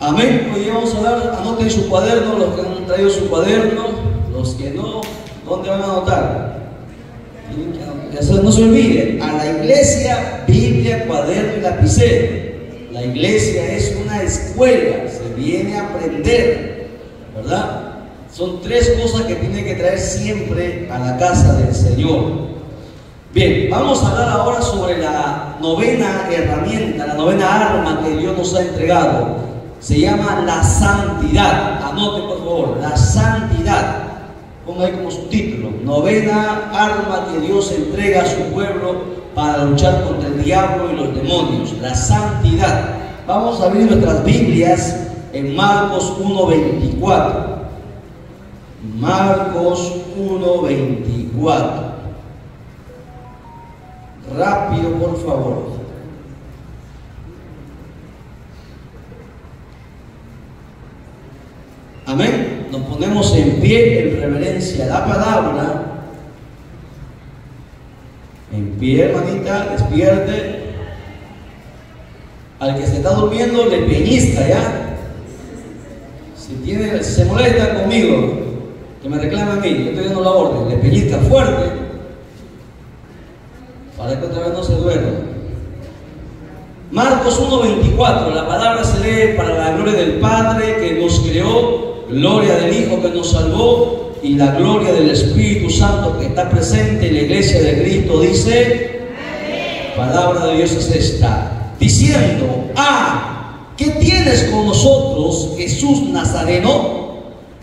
Amén. Hoy vamos a hablar, anoten su cuaderno, los que han traído su cuaderno, los que no, ¿dónde van a anotar? Eso no se olviden, a la iglesia, Biblia, cuaderno y lapicero. La iglesia es una escuela, se viene a aprender, ¿verdad? Son tres cosas que tiene que traer siempre a la casa del Señor. Bien, vamos a hablar ahora sobre la novena herramienta, la novena arma que Dios nos ha entregado. Se llama la santidad. Anoten por favor, la santidad. Ponga ahí como subtítulo: novena arma que Dios entrega a su pueblo para luchar contra el diablo y los demonios, la santidad. Vamos a abrir nuestras Biblias en Marcos 1:24. Marcos 1:24. Rápido, por favor. Amén. Nos ponemos en pie en reverencia a la palabra. En pie, hermanita, despierte. Al que se está durmiendo le peñizca ya. Si se molesta conmigo, que me reclame a mí, yo estoy dando la orden, le pellizca fuerte para que otra vez no se duerma. Marcos 1:24, la palabra se lee para la gloria del Padre que nos creó, gloria del Hijo que nos salvó y la gloria del Espíritu Santo que está presente en la iglesia de Cristo. Dice, amén. Palabra de Dios es esta, diciendo: ¿qué tienes con nosotros, Jesús Nazareno?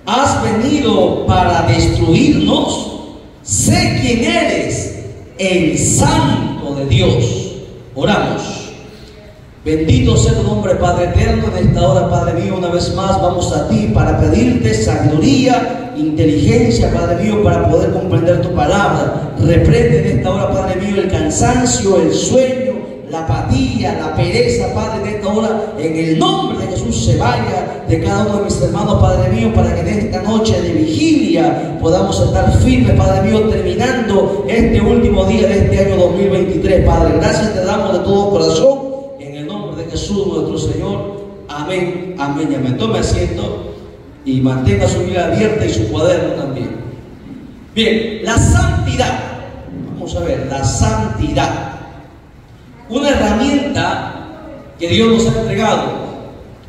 ¿Has venido para destruirnos? Sé quién eres, el Santo de Dios. Oramos. Bendito sea tu nombre, Padre eterno. En esta hora, Padre mío, una vez más vamos a ti para pedirte sabiduría, inteligencia, Padre mío, para poder comprender tu palabra. Reprende en esta hora, Padre mío, el cansancio, el sueño, la apatía, la pereza, Padre, en esta hora, en el nombre de Jesús, se vaya de cada uno de mis hermanos, Padre mío, para que en esta noche de vigilia podamos estar firmes, Padre mío, terminando este último día de este año 2023, Padre. Gracias te damos de todo corazón, en el nombre de Jesús nuestro Señor. Amén, amén y amén. Tome asiento y mantenga su Biblia abierta y su cuaderno también. Bien, la santidad. Vamos a ver, la santidad. Una herramienta que Dios nos ha entregado.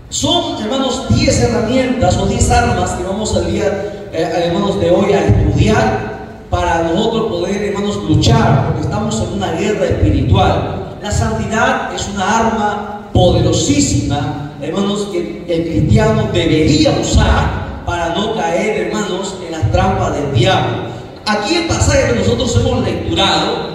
Son, hermanos, 10 herramientas o 10 armas que vamos al día, hermanos, de hoy a estudiar para nosotros poder, hermanos, luchar, porque estamos en una guerra espiritual. La santidad es una arma poderosísima, hermanos, que el cristiano debería usar para no caer, hermanos, en las trampas del diablo. Aquí el pasaje que nosotros hemos lecturado,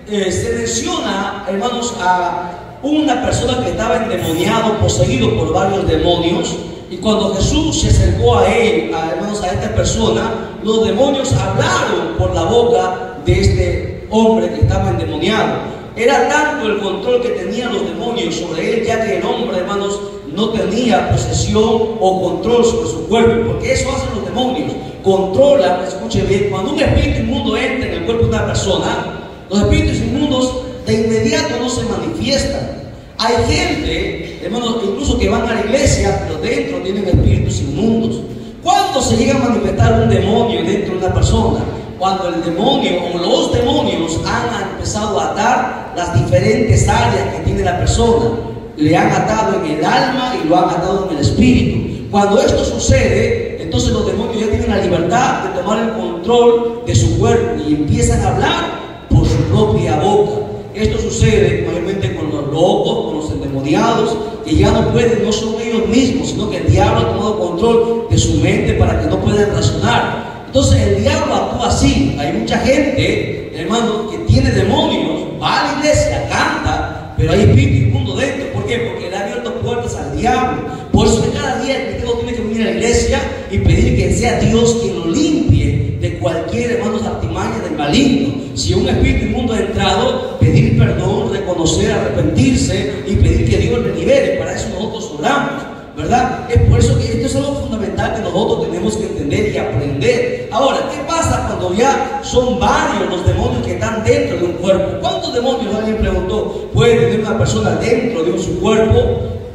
se menciona, hermanos, a una persona que estaba endemoniado, poseído por varios demonios, y cuando Jesús se acercó a él, hermanos, a esta persona, los demonios hablaron por la boca de este hombre que estaba endemoniado. Era tanto el control que tenían los demonios sobre él, ya que el hombre, hermanos, no tenía posesión o control sobre su cuerpo, porque eso hacen los demonios, controlan. Escuche bien, cuando un espíritu inmundo entra en el cuerpo de una persona, los espíritus inmundos de inmediato no se manifiestan. Hay gente, hermanos, incluso que van a la iglesia, pero dentro tienen espíritus inmundos. ¿Cuándo se llega a manifestar un demonio dentro de una persona? Cuando el demonio o los demonios han empezado a atar las diferentes áreas que tiene la persona. Le han atado en el alma y lo han atado en el espíritu. Cuando esto sucede, entonces los demonios ya tienen la libertad de tomar el control de su cuerpo y empiezan a hablar por su propia boca. Esto sucede mayormente con los locos, con los endemoniados, que ya no pueden, no son ellos mismos, sino que el diablo ha tomado control de su mente para que no puedan razonar. Entonces el diablo actúa así. Hay mucha gente, hermano, que tiene demonios, va a la iglesia, canta, pero hay espíritu inmundo dentro. ¿Por qué? Porque le ha abierto puertas al diablo. Por eso que cada día el cristiano tiene que venir a la iglesia y pedir que sea Dios quien lo limpie de cualquier, hermanos, artimaña del maligno. Si un espíritu inmundo ha entrado, pedir perdón, reconocer, arrepentirse y pedir que Dios le libere. Para eso nosotros oramos, ¿verdad? Es por eso que esto es algo fundamental que nosotros tenemos que entender y aprender. Ahora, ¿qué pasa cuando ya son varios los demonios que están dentro de un cuerpo? ¿Cuántos demonios, alguien preguntó, puede tener una persona dentro de su cuerpo?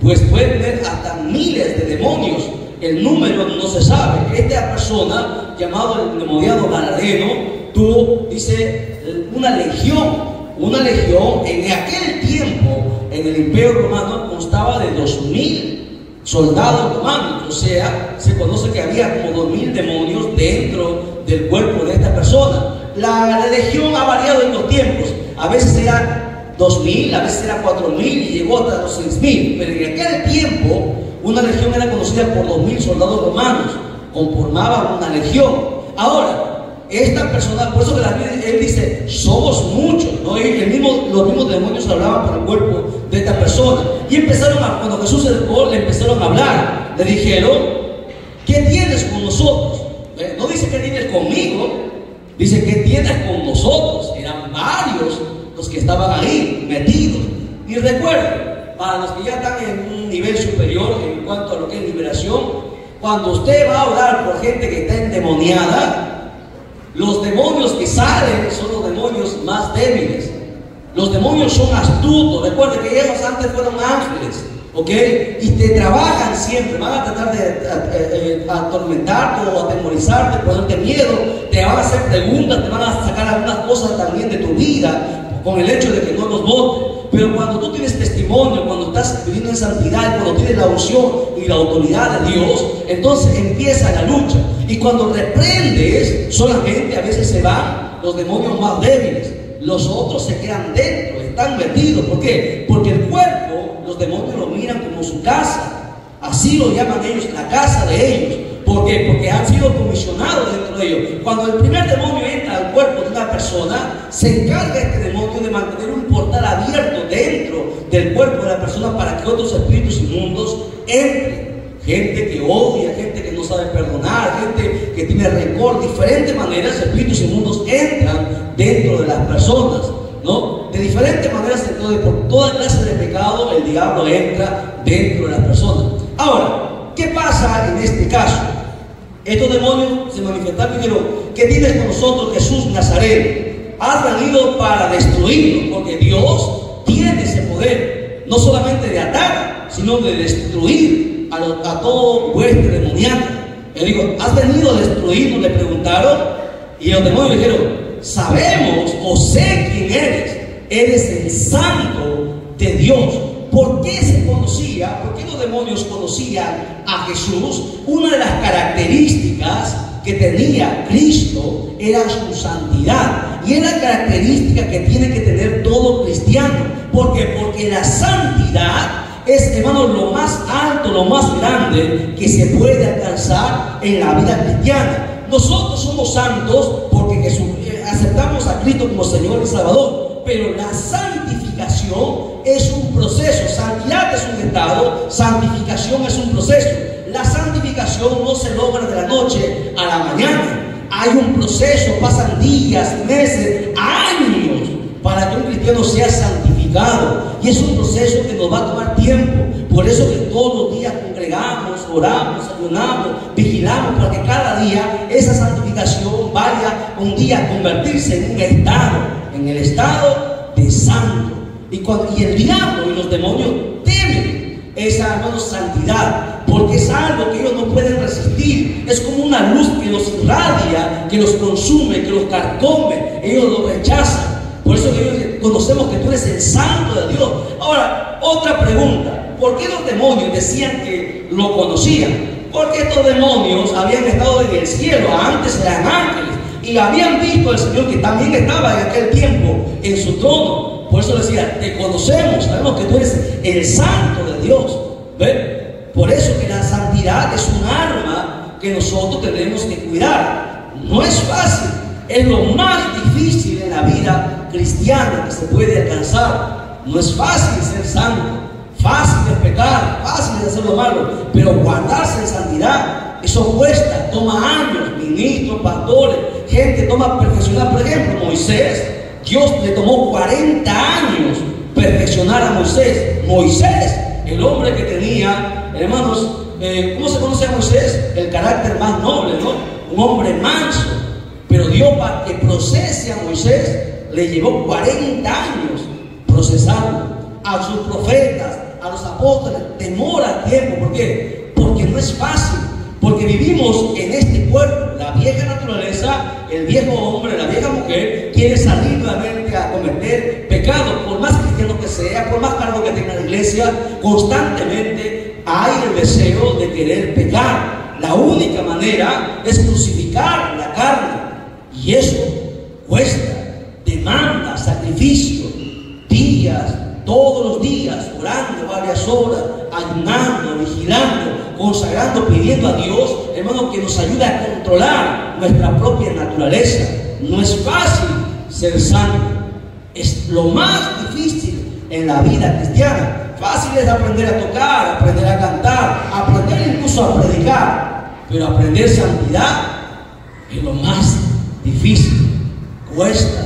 pues puede tener hasta miles de demonios. El número no se sabe. Esta persona, llamado el endemoniado Gadareno, tuvo, dice, una legión. Una legión en aquel tiempo, en el Imperio Romano, constaba de 2000 soldados romanos. O sea, se conoce que había como 2000 demonios dentro del cuerpo de esta persona. La legión ha variado en los tiempos. A veces era 2000, a veces era 4000 y llegó hasta los 6000. Pero en aquel tiempo, una legión era conocida por 2000 soldados romanos. Conformaban una legión. Ahora, esta persona, por eso que la Biblia, él dice, somos muchos, ¿no? Los mismos demonios hablaban por el cuerpo de esta persona. Y cuando Jesús se acercó, le empezaron a hablar. Le dijeron, ¿qué tienes con nosotros? No dice que tienes conmigo, dice que tienes con nosotros. Eran varios los que estaban ahí metidos. Y recuerden, para los que ya están en un nivel superior en cuanto a lo que es liberación, cuando usted va a orar por gente que está endemoniada, los demonios que salen son los demonios más débiles. Los demonios son astutos. Recuerden que ellos antes fueron ángeles, ¿ok? Y te trabajan siempre. Van a tratar de atormentarte o atemorizarte, ponerte miedo. Te van a hacer preguntas, te van a sacar algunas cosas también de tu vida con el hecho de que no los votes. Pero cuando tú tienes testimonio, cuando estás viviendo en santidad, cuando tienes la unción y la autoridad de Dios, entonces empieza la lucha. Y cuando reprendes, solamente a veces se van los demonios más débiles. Los otros se quedan dentro, están metidos. ¿Por qué? Porque el cuerpo, los demonios lo miran como su casa. Así lo llaman ellos, la casa de ellos. ¿Por qué? Porque han sido comisionados dentro de ellos. Cuando el primer demonio entra al cuerpo de una persona, se encarga este demonio de mantener un portal abierto dentro del cuerpo de la persona para que otros espíritus inmundos entren. Gente que odia, gente que no sabe perdonar, gente que tiene rencor, diferentes maneras, espíritus inmundos entran dentro de las personas, ¿no? De diferentes maneras, entonces, por toda clase de pecado, el diablo entra dentro de las personas. Ahora, ¿qué pasa en este caso? Estos demonios se manifestaron y dijeron, ¿qué tienes con nosotros, Jesús Nazareno? Has venido para destruirnos, porque Dios tiene ese poder, no solamente de atacar, sino de destruir a todo hueste demoníaco. Él dijo, ¿has venido a destruirnos? Le preguntaron, y los demonios dijeron, sabemos o sé quién eres el Santo de Dios. ¿Por qué se conocía? ¿Por qué los demonios conocían a Jesús? Una de las características que tenía Cristo era su santidad, y es la característica que tiene que tener todo cristiano. ¿Por qué? Porque la santidad es, hermanos, lo más alto, lo más grande que se puede alcanzar en la vida cristiana. Nosotros somos santos porque aceptamos a Cristo como Señor y Salvador, pero la santificación es un proceso. Santidad es un estado, santificación es un proceso. La santificación no se logra de la noche a la mañana. Hay un proceso, pasan días, meses, años para que un cristiano sea santificado, y es un proceso que nos va a tomar tiempo. Por eso que todos los días congregamos, oramos, ayunamos, vigilamos, para que cada día esa santificación vaya un día a convertirse en un estado, en el estado de santo. Y el diablo y los demonios temen esa, hermanos, santidad, porque es algo que ellos no pueden resistir. Es como una luz que los irradia, que los consume, que los carcome. Ellos lo rechazan. Por eso que conocemos que tú eres el Santo de Dios. Ahora, otra pregunta. ¿Por qué los demonios decían que lo conocían? Porque estos demonios habían estado en el cielo, antes eran ángeles, y habían visto al Señor, que también estaba en aquel tiempo en su trono. Por eso decía, te conocemos, sabemos que tú eres el Santo de Dios. ¿Ven? Por eso que la santidad es un arma que nosotros tenemos que cuidar. No es fácil, es lo más difícil en la vida cristiana que se puede alcanzar. No es fácil ser santo, fácil es pecar, fácil es hacer lo malo, pero guardarse en santidad, eso cuesta, toma años. Ministros, pastores, gente toma perfeccionar. Por ejemplo, Moisés, Dios le tomó 40 años perfeccionar a Moisés. Moisés, el hombre que tenía, hermanos, ¿cómo se conoce a Moisés? El carácter más noble, ¿no? Un hombre manso. Pero Dios, para que procese a Moisés, le llevó 40 años procesarlo. A sus profetas, a a los apóstoles, demora tiempo. ¿Por qué? Porque no es fácil. Porque vivimos en este cuerpo. La vieja naturaleza, el viejo hombre, la vieja mujer quiere salir nuevamente a cometer pecado. Por más cristiano que sea, por más cargo que tenga la iglesia, constantemente hay el deseo de querer pecar. La única manera es crucificar la carne. Y eso cuesta, demanda sacrificio, días, todos los días, orando varias horas, ayunando, vigilando, consagrando, pidiendo a Dios, hermano, que nos ayude a controlar nuestra propia naturaleza. No es fácil ser santo, es lo más difícil en la vida cristiana. Fácil es aprender a tocar, aprender a cantar, aprender incluso a predicar, pero aprender santidad es lo más difícil, cuesta.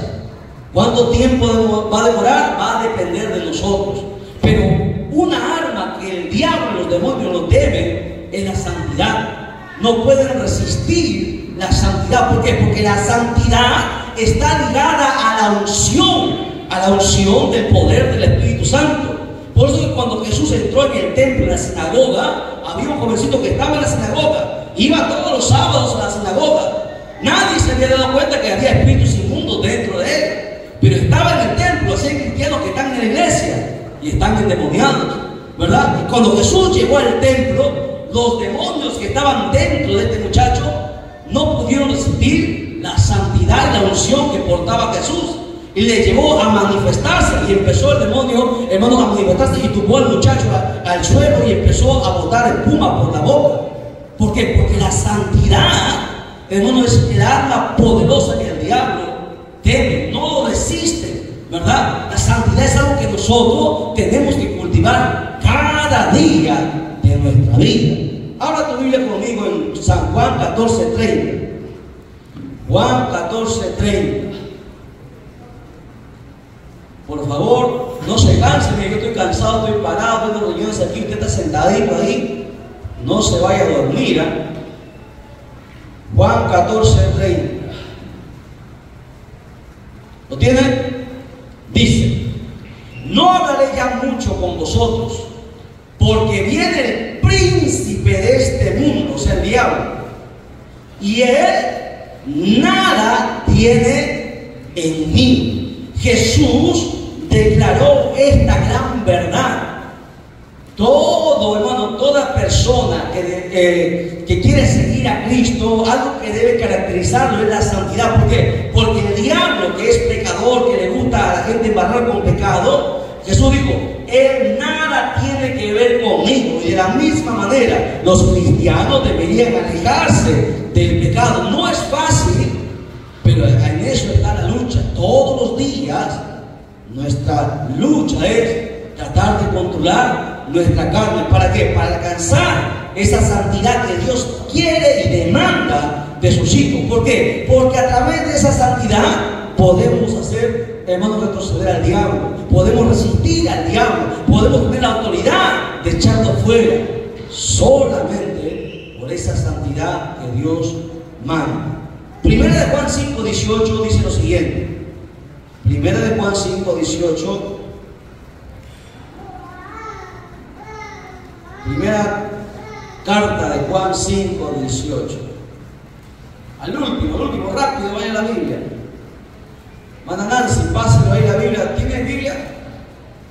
¿Cuánto tiempo va a demorar? Va a depender de nosotros. Pero una arma que el diablo y los demonios nos deben es la santidad. No pueden resistir la santidad. ¿Por qué? Porque la santidad está ligada a la unción del poder del Espíritu Santo. Por eso que cuando Jesús entró en el templo, en la sinagoga, había un jovencito que estaba en la sinagoga, iba todos los sábados a la sinagoga. Nadie se había dado cuenta que había espíritus inmundos dentro de él. Pero estaba en el templo. Así hay cristianos que están en la iglesia y están endemoniados, ¿verdad? Y cuando Jesús llegó al templo, los demonios que estaban dentro de este muchacho no pudieron resistir la santidad y la unción que portaba Jesús, y le llevó a manifestarse. Y empezó el demonio, hermano, a manifestarse y tumbó al muchacho al suelo y empezó a botar espuma por la boca. ¿Por qué? Porque la santidad, hermano, es el arma poderosa que el diablo teme, no lo resiste, ¿verdad? La santidad es algo que nosotros tenemos que cultivar cada día de nuestra vida. Habla tu Biblia conmigo en San Juan 14:30. Juan 14:30. Por favor, no se cansen. Yo estoy cansado, estoy parado, tengo reuniones aquí, usted está sentadito ahí. No se vaya a dormir, ¿eh? Juan 14:30. ¿Lo tienen? Dice: no hablaré ya mucho con vosotros, porque viene el príncipe de este mundo, o sea, el diablo, y él nada tiene en mí. Jesús declaró esta gran verdad. Todo, hermano, toda persona que quiere seguir a Cristo, algo que debe caracterizarlo es la santidad. ¿Por qué? Porque el diablo, que es pecador, que le gusta a la gente embarrar con pecado, Jesús dijo: él nada tiene que ver conmigo. Y de la misma manera, los cristianos deberían alejarse del pecado. No es fácil, pero en eso está la lucha. Todos los días nuestra lucha es tratar de controlar nuestra carne. ¿Para qué? Para alcanzar esa santidad que Dios quiere y demanda de sus hijos. ¿Por qué? Porque a través de esa santidad podemos hacer, hermanos, retroceder al diablo, podemos resistir al diablo, podemos tener la autoridad de echarlo fuera, solamente por esa santidad que Dios manda. Primera de Juan 5:18 dice lo siguiente. Primera de Juan 5:18. Primera carta de Juan 5:18. Al último, rápido, vaya a la Biblia. Hermana Nancy, páselo ahí la Biblia. ¿Tiene Biblia?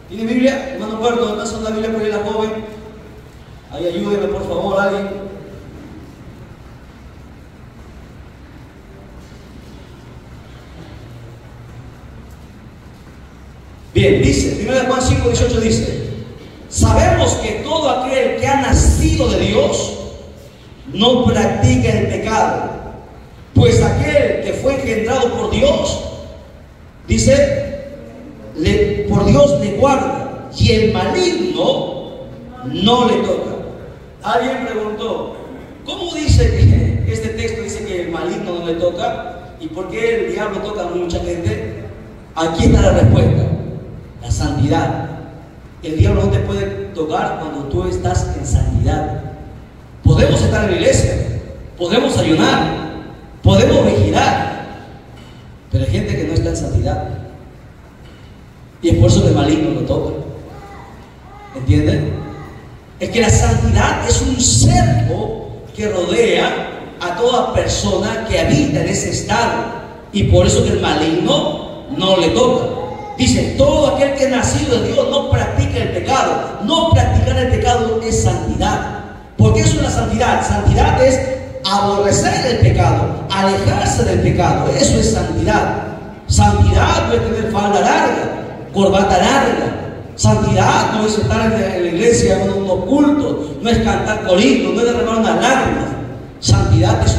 ¿Tiene Biblia? Hermano Puerto, ¿dónde está la Biblia por ahí la joven? Ahí ayúdeme, por favor, alguien. Bien, dice, 1 Juan 5:18 dice: sabemos que todo aquel que ha nacido de Dios no practica el pecado, pues aquel que fue engendrado por Dios, dice, por Dios le guarda, y el maligno no le toca. Alguien preguntó: ¿cómo dice que este texto dice que el maligno no le toca? ¿Y por qué el diablo toca a mucha gente? Aquí está la respuesta: la santidad. El diablo no te puede tocar cuando tú estás en santidad. Podemos estar en la iglesia, podemos ayunar, podemos vigilar, pero hay gente que no está en santidad, y es por eso que el maligno lo toca. ¿Entienden? Es que la santidad es un cerco que rodea a toda persona que habita en ese estado, y por eso que el maligno no le toca. Dice, todo aquel que es nacido de Dios no practica el pecado. No practicar el pecado es santidad. ¿Por qué eso es la santidad? Santidad es aborrecer el pecado, alejarse del pecado. Eso es santidad. Santidad no es tener falda larga, corbata larga. Santidad no es estar en la iglesia en unos cultos, no es cantar coritos, no es derramar unas lágrimas. Santidad es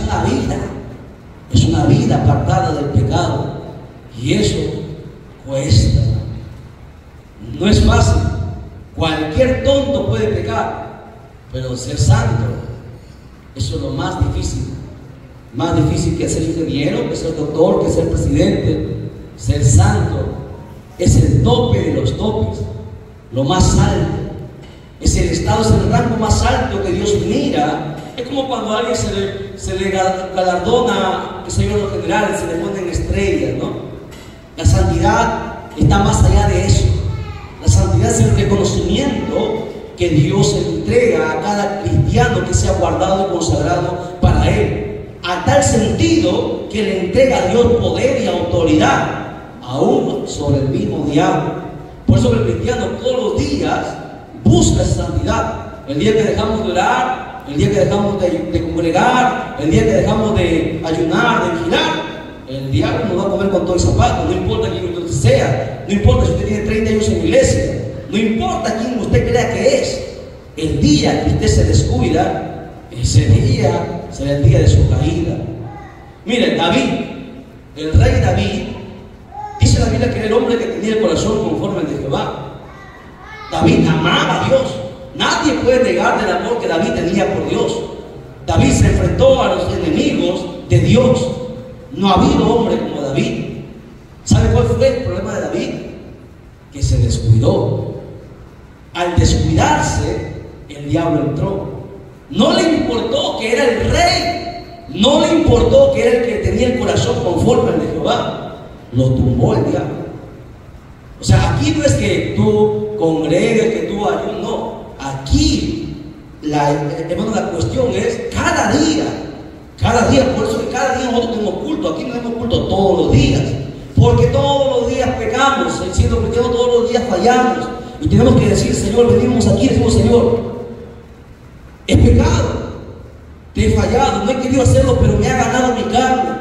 una vida apartada del pecado, y eso cuesta. No es fácil. Cualquier tonto puede pecar, pero ser santo, eso es lo más difícil. Más difícil que ser ingeniero, que ser doctor, que ser presidente. Ser santo es el tope de los topes, lo más alto. Es el estado, es el rango más alto que Dios mira. Es como cuando a alguien se le galardona, que soy los generales, se le ponen estrellas, ¿no? La santidad está más allá de eso. La santidad es el reconocimiento que Dios entrega a cada cristiano que sea guardado y consagrado para Él, a tal sentido que le entrega a Dios poder y autoridad, aún sobre el mismo diablo. Por eso el cristiano todos los días busca esa santidad. El día que dejamos de orar, el día que dejamos de congregar, el día que dejamos de ayunar, de vigilar, el diablo nos va a comer con todo el zapato. No importa quién usted sea, no importa si usted tiene 30 años en la iglesia, no importa quién usted crea que es. El día que usted se descuida, ese día será el día de su caída. Miren, David, el rey David, dice la Biblia que era el hombre que tenía el corazón conforme al de Jehová. David amaba a Dios. Nadie puede negar del amor que David tenía por Dios. David se enfrentó a los enemigos de Dios. No ha habido hombre como David. ¿Sabe cuál fue el problema de David? Que se descuidó. Al descuidarse, el diablo entró. No le importó que era el rey, no le importó que era el que tenía el corazón conforme al de Jehová. Lo tumbó el diablo. O sea, aquí no es que tú congregues, que tú ayunes, no. Aquí, hermano, la cuestión es cada día, por eso que cada día nosotros tenemos culto. Aquí no tenemos culto todos los días, porque todos los días pecamos, siendo cristianos todos los días fallamos, y tenemos que decir, Señor, venimos aquí y decimos, Señor, he pecado, te he fallado, no he querido hacerlo, pero me ha ganado mi carne,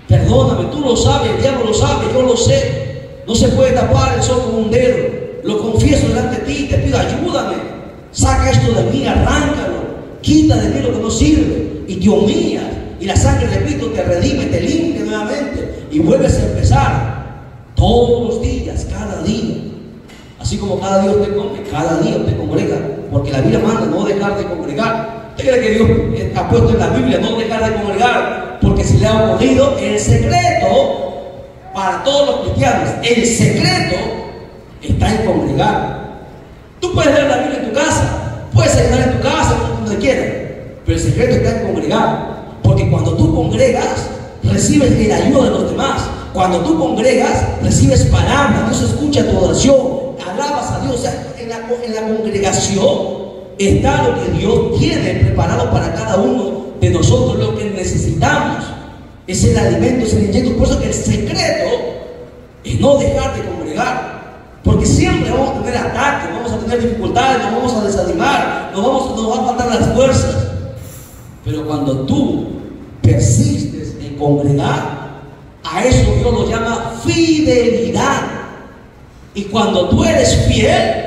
perdóname. Tú lo sabes, el diablo lo sabe, yo lo sé. No se puede tapar el sol con un dedo. Lo confieso delante de ti, te pido, ayúdame, saca esto de mí, arráncalo, quita de mí lo que no sirve, y te humillas, y la sangre de Cristo te redime, te limpia nuevamente, y vuelves a empezar todos los días, cada día. Así como cada día usted congrega, porque la Biblia manda no dejar de congregar. ¿Usted cree que Dios ha puesto en la Biblia no dejar de congregar porque se le ha ocurrido? El secreto para todos los cristianos, el secreto está en congregar. Tú puedes leer la Biblia en tu casa, puedes ayudar en tu casa, donde quieras, pero el secreto está en congregar, porque cuando tú congregas, recibes la ayuda de los demás. Cuando tú congregas, recibes palabras, Dios escucha tu oración, alabas a Dios. O sea, en la congregación está lo que Dios tiene preparado para cada uno de nosotros, lo que necesitamos. Es el alimento, es el inyecto. Por eso que el secreto es no dejar de congregar, porque siempre vamos a tener ataques, vamos a tener dificultades, nos vamos a desanimar, nos van a faltar las fuerzas. Pero cuando tú persistes en congregar, a eso Dios lo llama fidelidad. Y cuando tú eres fiel,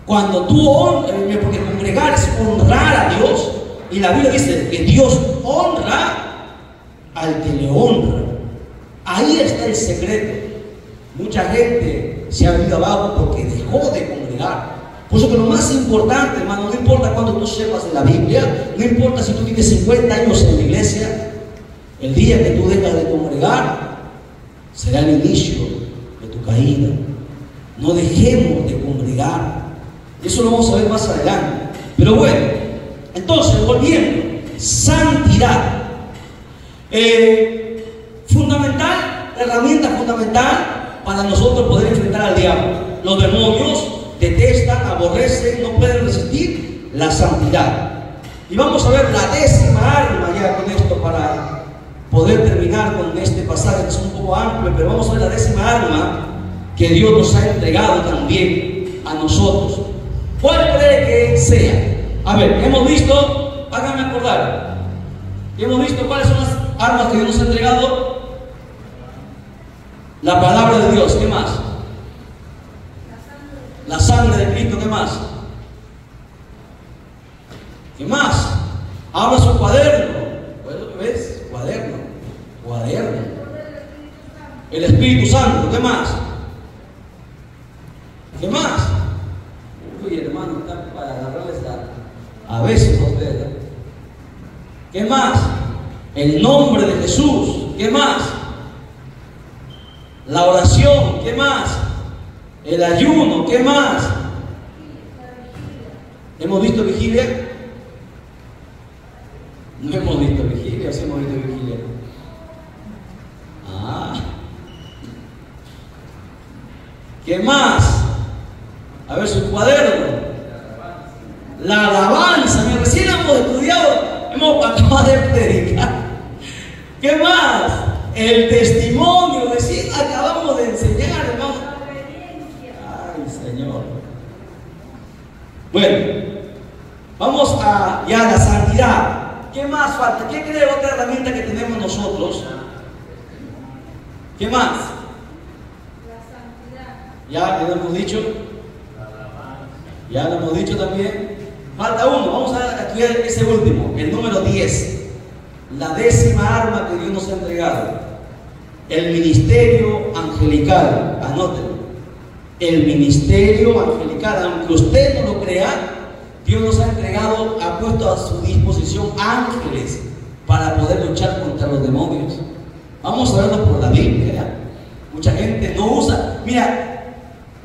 cuando tú honras, porque congregar es honrar a Dios, y la Biblia dice que Dios honra al que le honra. Ahí está el secreto. Mucha gente se ha venido abajo porque dejó de congregar. Por eso que lo más importante, hermano, no importa cuánto tú sepas de la Biblia, no importa si tú tienes 50 años en la iglesia, el día que tú dejas de congregar será el inicio de tu caída. No dejemos de congregar. Eso lo vamos a ver más adelante. Pero bueno, entonces, volviendo, santidad. Fundamental, herramienta fundamental para nosotros poder enfrentar al diablo. Los demonios detestan, aborrecen, no pueden resistir la santidad. Y vamos a ver la décima arma ya con esto para poder terminar con este pasaje que es un poco amplio, pero vamos a ver la décima arma que Dios nos ha entregado también a nosotros. ¿Cuál cree que sea? A ver, hemos visto, háganme acordar, hemos visto cuáles son las armas que Dios nos ha entregado. La palabra de Dios, ¿qué más? La sangre de Cristo, ¿qué más? ¿Qué más? Abra su cuaderno. ¿Ves? Cuaderno. El Espíritu Santo, ¿qué más? ¿Qué más? Uy, hermano, está para agarrarles a veces a ustedes. ¿Qué más? El nombre de Jesús. ¿Qué más? La oración. ¿Qué más? El ayuno. ¿Qué más? ¿Hemos visto vigilia? No hemos visto vigilia, sí hemos visto vigilia. ¿Qué más? A ver su cuaderno. La alabanza. Recién hemos estudiado, acabado de predicar. ¿Qué más? El testimonio. Recién acabamos de enseñar, hermano. Ay, Señor. Bueno, vamos a ya la santidad. ¿Qué más falta? ¿Qué cree otra herramienta que tenemos nosotros? ¿Qué más? La santidad. Ya lo hemos dicho. Ya lo hemos dicho también. Falta uno. Vamos a estudiar ese último, el número 10. La décima arma que Dios nos ha entregado. El ministerio angelical. Anótenlo. El ministerio angelical. Aunque usted no lo crea, Dios nos ha entregado, ha puesto a su disposición ángeles para poder luchar contra los demonios. Vamos a verlo por la Biblia, ¿ya? Mucha gente no usa. Mira,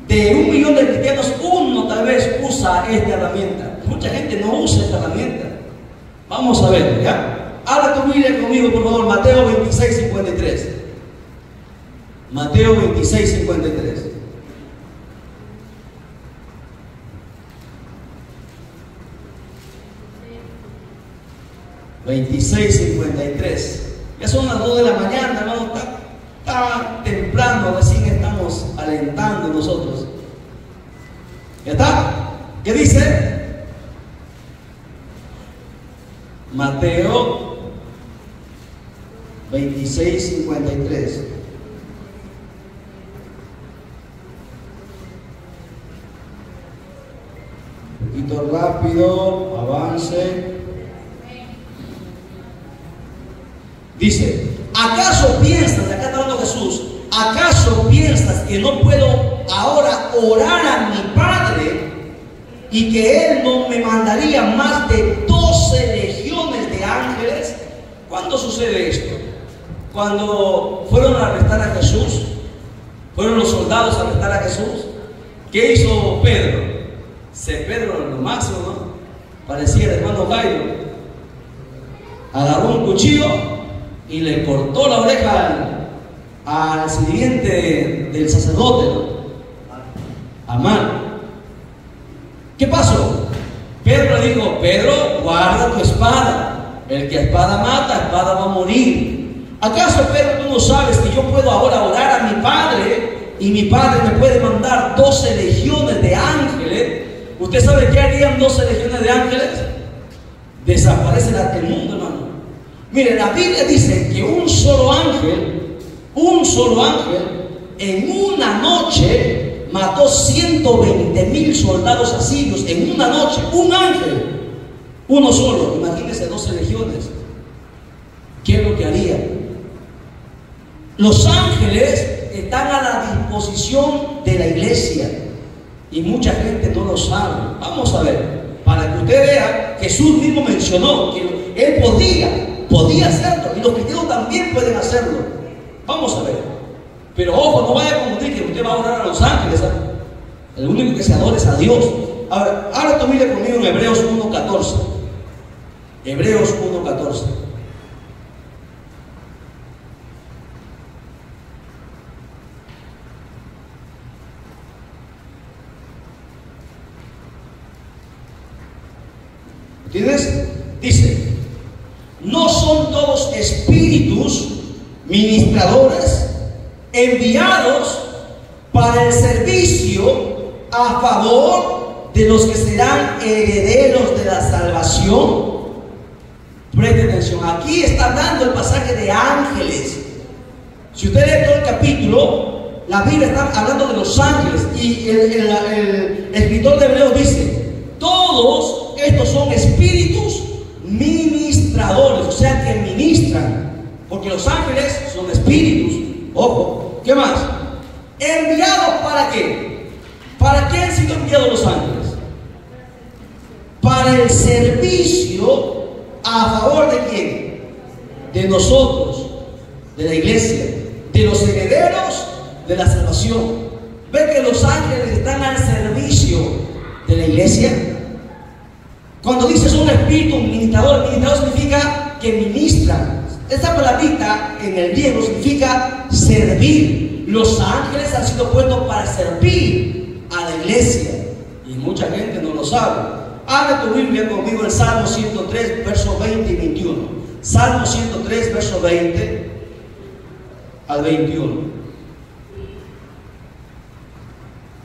de 1 millón de cristianos, uno tal vez usa esta herramienta. Mucha gente no usa esta herramienta. Vamos a verlo, ¿ya? Habla tu Biblia conmigo, por favor. Mateo 26:53. Mateo 26:53. Ya son las 2 de la mañana, hermano. Está temprano, recién estamos alentando nosotros. ¿Ya está? ¿Qué dice? Mateo 26:53. Un poquito rápido, avance. Dice, ¿acaso piensas, acá está hablando Jesús, acaso piensas que no puedo ahora orar a mi Padre y que Él no me mandaría más de 12 legiones de ángeles? ¿Cuándo sucede esto? Cuando fueron a arrestar a Jesús, fueron los soldados a arrestar a Jesús. ¿Qué hizo Pedro? Pedro lo máximo, ¿no? Parecía el hermano Jairo. Agarró un cuchillo y le cortó la oreja al sirviente del sacerdote, ¿no? Amán. ¿Qué pasó? Pedro le dijo, Pedro, guarda tu espada. El que a espada mata, a espada va a morir. ¿Acaso, Pedro, tú no sabes que yo puedo ahora orar a mi Padre y mi Padre me puede mandar 12 legiones de ángeles? ¿Usted sabe qué harían 12 legiones de ángeles? Desaparece el mundo, hermano. Mire, la Biblia dice que un solo ángel, en una noche mató 120,000 soldados asirios. En una noche, un ángel, uno solo. Imagínense 12 legiones. ¿Qué es lo que haría? Los ángeles están a la disposición de la iglesia y mucha gente no lo sabe. Vamos a ver, para que usted vea, Jesús mismo mencionó que Él podía hacerlo, y los cristianos también pueden hacerlo. Vamos a ver. Pero ojo, no vaya a confundir que usted va a orar a los ángeles, ¿sabes? El único que se adora es a Dios. Ahora tú mire conmigo en Hebreos 1:14. Hebreos 1:14. Dice, ¿no son todos espíritus ministradores enviados para el servicio a favor de los que serán herederos de la salvación? Preste atención, aquí está dando el pasaje de ángeles. Si usted lee todo el capítulo, la Biblia está hablando de los ángeles, y el escritor de Hebreos dice, todos estos son espíritus ministradores, o sea que ministran, porque los ángeles son espíritus. Ojo, ¿qué más? ¿Enviados para qué? ¿Para qué han sido enviados los ángeles? Para el servicio a favor de quién? De nosotros, de la iglesia, de los herederos de la salvación. ¿Ven que los ángeles están al servicio de la iglesia? Cuando dice son espíritus ministradores, ministrador significa que ministran. Esta palabrita en el griego significa servir. Los ángeles han sido puestos para servir a la iglesia, y mucha gente no lo sabe. Abre tu Biblia conmigo en Salmo 103, versos 20 y 21. Salmo 103, versos 20 al 21.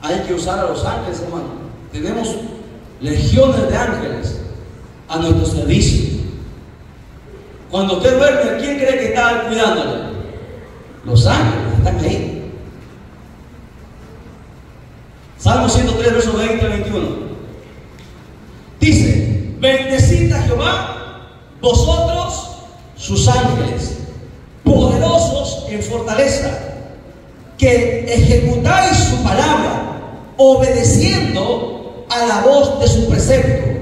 Hay que usar a los ángeles, hermano. Tenemos legiones de ángeles a nuestro servicio. Cuando usted duerme, ¿quién cree que está cuidándole? Los ángeles están ahí. Salmo 103, versos 20 al 21. Dice, bendecid a Jehová, vosotros sus ángeles, poderosos en fortaleza, que ejecutáis su palabra, obedeciendo a la voz de su precepto.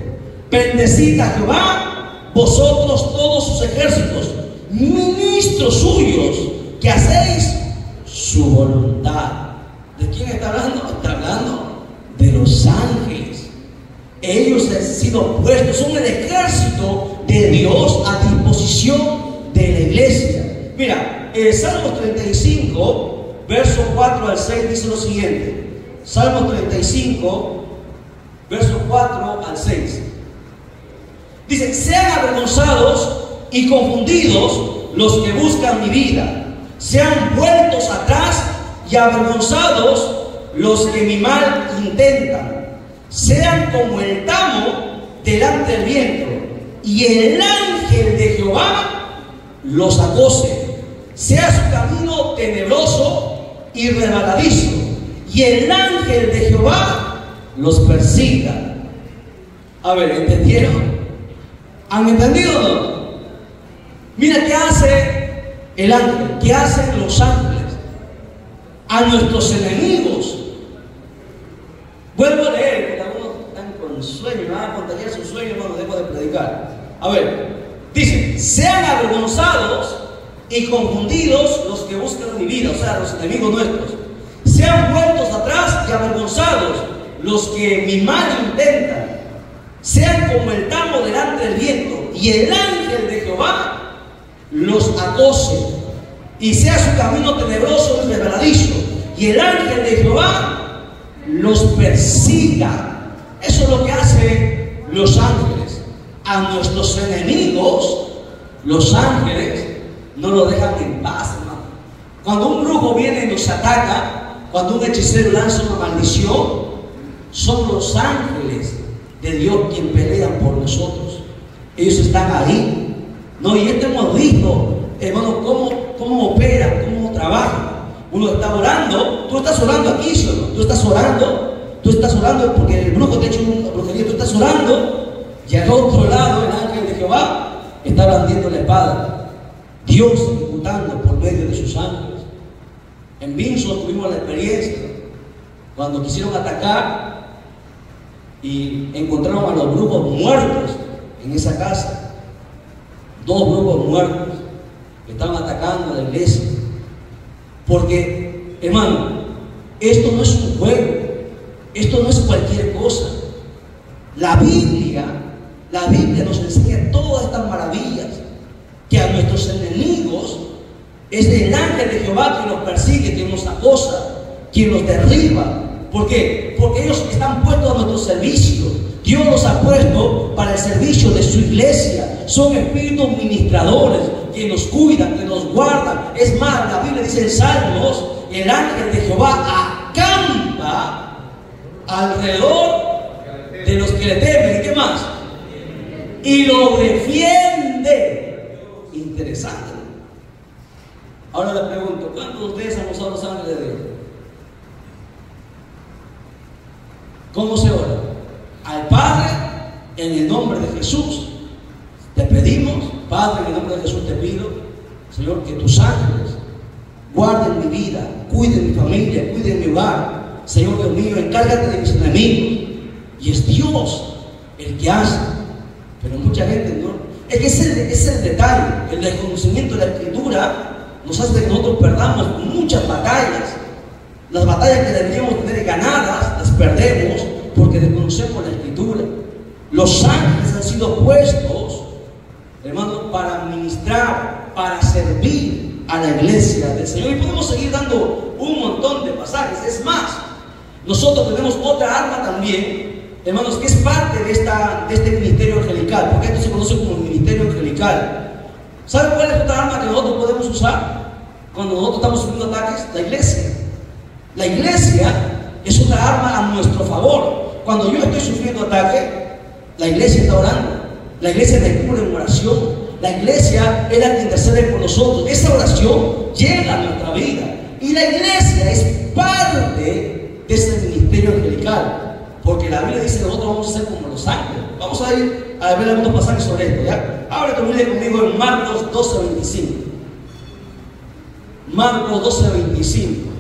Bendecid a Jehová, vosotros todos sus ejércitos, ministros suyos, que hacéis su voluntad. ¿De quién está hablando? Está hablando de los ángeles. Ellos han sido puestos, son el ejército de Dios a disposición de la iglesia. Mira, el Salmo 35, versos 4 al 6 dice lo siguiente. Salmo 35, versos 4 al 6. Dice, sean avergonzados y confundidos los que buscan mi vida. Sean vueltos atrás y avergonzados los que mi mal intentan. Sean como el tamo delante del viento, y el ángel de Jehová los acose. Sea su camino tenebroso y resbaladizo, y el ángel de Jehová los persiga. A ver, ¿entendieron? ¿Han entendido o no? Mira qué hace el ángel, qué hacen los ángeles a nuestros enemigos. Vuelvo a leer, porque algunos están con sueño, me van a contagiar su sueño cuando dejo de predicar. A ver, dice, sean avergonzados y confundidos los que buscan mi vida, o sea, los enemigos nuestros. Sean vueltos atrás y avergonzados los que mi mal intentan. Sean como el tamo delante del viento, y el ángel de Jehová los acose. Y sea su camino tenebroso y resbaladizo, y el ángel de Jehová los persiga. Eso es lo que hacen los ángeles a nuestros enemigos. Los ángeles no los dejan en paz, hermano. Cuando un brujo viene y nos ataca, cuando un hechicero lanza una maldición, son los ángeles de Dios quienes pelean por nosotros. Ellos están ahí, ¿no? Y esto hemos visto, hermano, cómo operan, cómo trabajan. Uno está orando, tú estás orando aquí, ¿sí o no? Tú estás orando porque el brujo te ha hecho una brujería, tú estás orando, y al otro lado el ángel de Jehová está blandiendo la espada. Dios ejecutando por medio de sus ángeles. En Vinson tuvimos la experiencia cuando quisieron atacar y encontraron a los brujos muertos en esa casa. 2 brujos muertos que estaban atacando a la iglesia. Porque, hermano, esto no es un juego, esto no es cualquier cosa. La Biblia nos enseña todas estas maravillas, que a nuestros enemigos es el ángel de Jehová quien los persigue, quien nos acosa, quien los derriba. ¿Por qué? Porque ellos están puestos a nuestro servicio. Dios los ha puesto para el servicio de su iglesia. Son espíritus ministradores que nos cuidan, que nos guardan. Es más, la Biblia dice en Salmos, el ángel de Jehová acampa alrededor de los que le temen. ¿Y qué más? Y lo defiende. Interesante. Ahora le pregunto, ¿cuántos de ustedes han usado los ángeles de Dios? ¿Cómo se ora? Al Padre, en el nombre de Jesús, te pedimos, Padre, en el nombre de Jesús te pido, Señor, que tus ángeles guarden mi vida, cuiden mi familia, cuiden mi hogar. Señor Dios mío, encárgate de mis enemigos. Y es Dios el que hace. Pero mucha gente no. Es que ese es el detalle. El desconocimiento de la Escritura nos hace que nosotros perdamos muchas batallas. Las batallas que deberíamos tener ganadas, las perdemos porque desconocemos la Escritura. Los ángeles han sido puestos, hermanos, para ministrar, para servir a la iglesia del Señor. Y podemos seguir dando un montón de pasajes. Es más, nosotros tenemos otra arma también, hermanos, que es parte de este ministerio angelical, porque esto se conoce como el ministerio angelical. ¿Saben cuál es otra arma que nosotros podemos usar cuando nosotros estamos sufriendo ataques? La iglesia. La iglesia es otra arma a nuestro favor. Cuando yo estoy sufriendo ataque, la iglesia está orando. La iglesia me cubre en oración. La iglesia es la que intercede por nosotros. Esa oración llega a nuestra vida. Y la iglesia es parte de ese ministerio angelical. Porque la Biblia dice que nosotros vamos a ser como los ángeles. Vamos a ir a ver algunos pasajes sobre esto, ¿ya? Abre tu Biblia conmigo en Marcos 12:25. Marcos 12:25.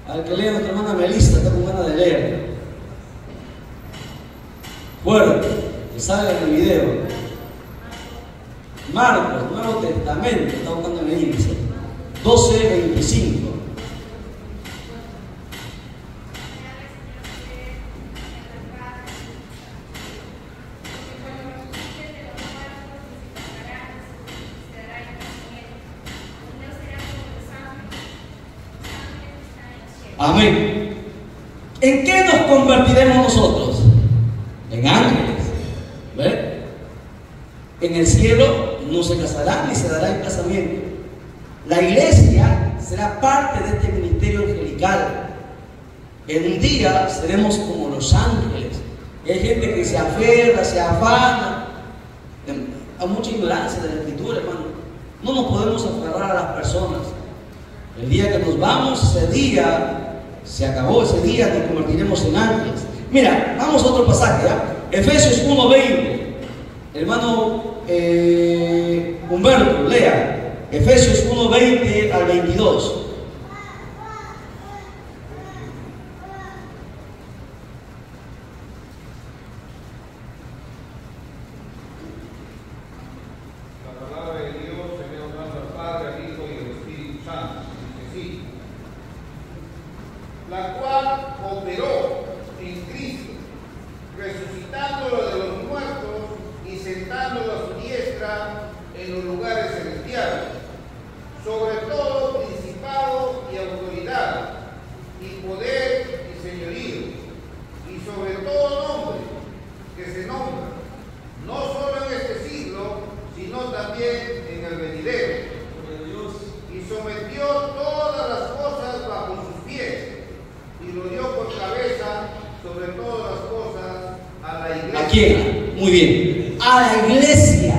Al que lea nuestra hermana Melissa, está con ganas de leer. Fuerte, que salga en el video. Marcos, Nuevo Testamento, está buscando en el índice. 12:25. Amén. ¿En qué nos convertiremos nosotros? En ángeles. ¿Ves? En el cielo no se casarán ni se dará en casamiento. La iglesia será parte de este ministerio angelical. En un día seremos como los ángeles. Hay gente que se aferra, se afana. Hay mucha ignorancia de la Escritura, hermano. No nos podemos aferrar a las personas. El día que nos vamos, ese día se acabó, ese día nos convertiremos en ángeles. Mira, vamos a otro pasaje, ¿ya? Efesios 1:20. Hermano Humberto, lea Efesios 1:20 al 22. La cual operó en Cristo, resucitándolo de los muertos y sentándolo a su diestra en los lugares celestiales, sobre todo principado y autoridad, y poder y señorío, y sobre todo nombre que se nombra, no solo en este siglo, sino también en el venidero. Y sometió todas las cosas bajo sus pies, y lo dio por cabeza sobre todas las cosas a la iglesia. ¿A quién? Muy bien. A la iglesia.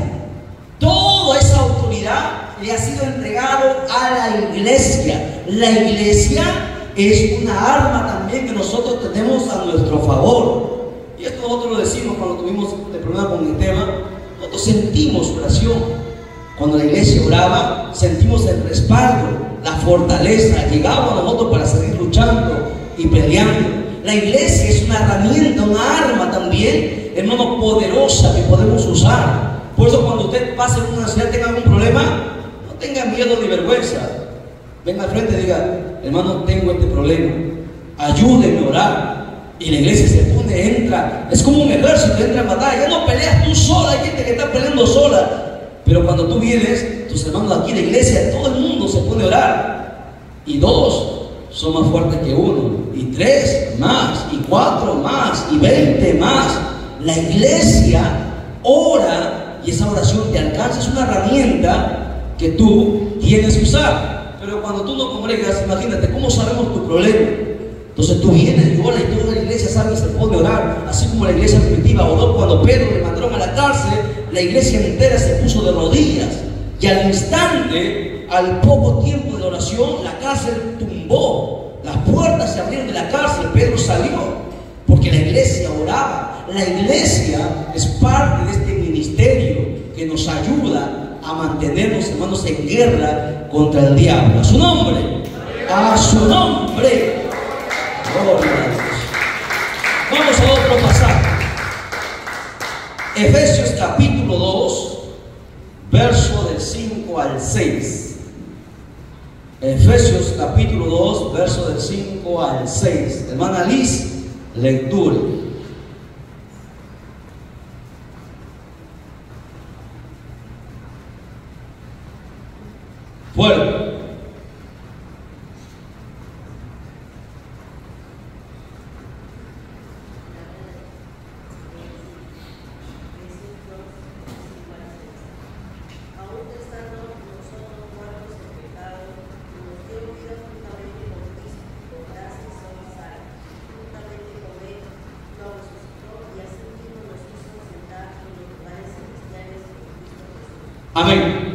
Toda esa autoridad le ha sido entregado a la iglesia. La iglesia es una arma también que nosotros tenemos a nuestro favor. Y esto nosotros lo decimos cuando tuvimos el problema con el tema. Nosotros sentimos oración. Cuando la iglesia oraba, sentimos el respaldo, la fortaleza. Llegábamos nosotros para seguir luchando y peleando. La iglesia es una herramienta, una arma también, hermano, poderosa que podemos usar. Por eso cuando usted pase en una ciudad, tenga algún problema, no tenga miedo ni vergüenza. Venga al frente y diga: hermano, tengo este problema, ayúdenme a orar. Y la iglesia se pone, entra, es como un ejército, entra en batalla. Ya no peleas tú sola, hay gente que está peleando sola. Pero cuando tú vienes, tus hermanos aquí en la iglesia, todo el mundo se pone a orar. Y dos son más fuertes que uno, y 3 más, y 4 más, y 20 más. La iglesia ora y esa oración te alcanza, es una herramienta que tú tienes que usar. Pero cuando tú no congregas, imagínate, ¿cómo sabemos tu problema? Entonces tú vienes y oras y toda la iglesia sabe y se pone a orar, así como la iglesia primitiva oró cuando Pedro le mandaron a la cárcel. La iglesia entera se puso de rodillas y al instante, al poco tiempo de oración, la cárcel tumbó, las puertas se abrieron de la cárcel, Pedro salió, porque la iglesia oraba. La iglesia es parte de este ministerio que nos ayuda a mantenernos, hermanos, en guerra contra el diablo. A su nombre, a su nombre. Gloria a Dios. Vamos a otro pasaje. Efesios capítulo 2, verso del 5 al 6. Efesios capítulo 2, verso del 5 al 6. Hermana Liz, lectura. Fuerte. Amén.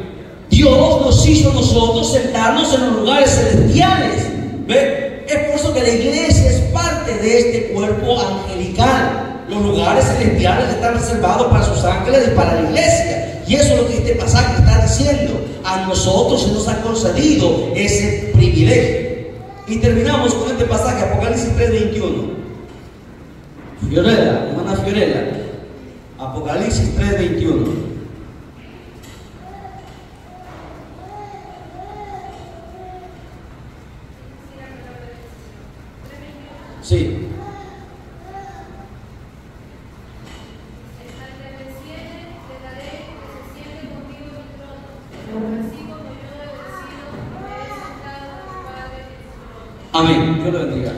Dios nos hizo a nosotros sentarnos en los lugares celestiales. ¿Ve? Es por eso que la iglesia es parte de este cuerpo angelical. Los lugares celestiales están reservados para sus ángeles y para la iglesia. Y eso es lo que este pasaje está diciendo. A nosotros se nos ha concedido ese privilegio. Y terminamos con este pasaje, Apocalipsis 3:21. Fiorella, hermana Fiorella. Apocalipsis 3:21. Sí. Al que venciere, le daré que se siente conmigo en el trono, así como yo he vencido y me he sentado a mi Padre en su trono. Amén. Dios lo bendiga.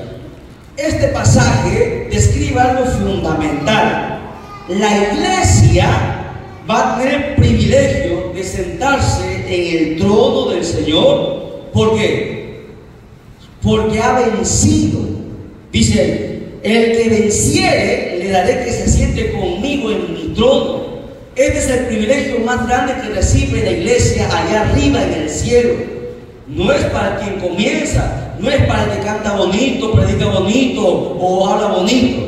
Este pasaje describe algo fundamental. La iglesia va a tener el privilegio de sentarse en el trono del Señor. ¿Por qué? Porque ha vencido. Dice, el que venciere, le daré que se siente conmigo en mi trono. Este es el privilegio más grande que recibe la iglesia allá arriba en el cielo. No es para quien comienza, no es para el que canta bonito, predica bonito o habla bonito.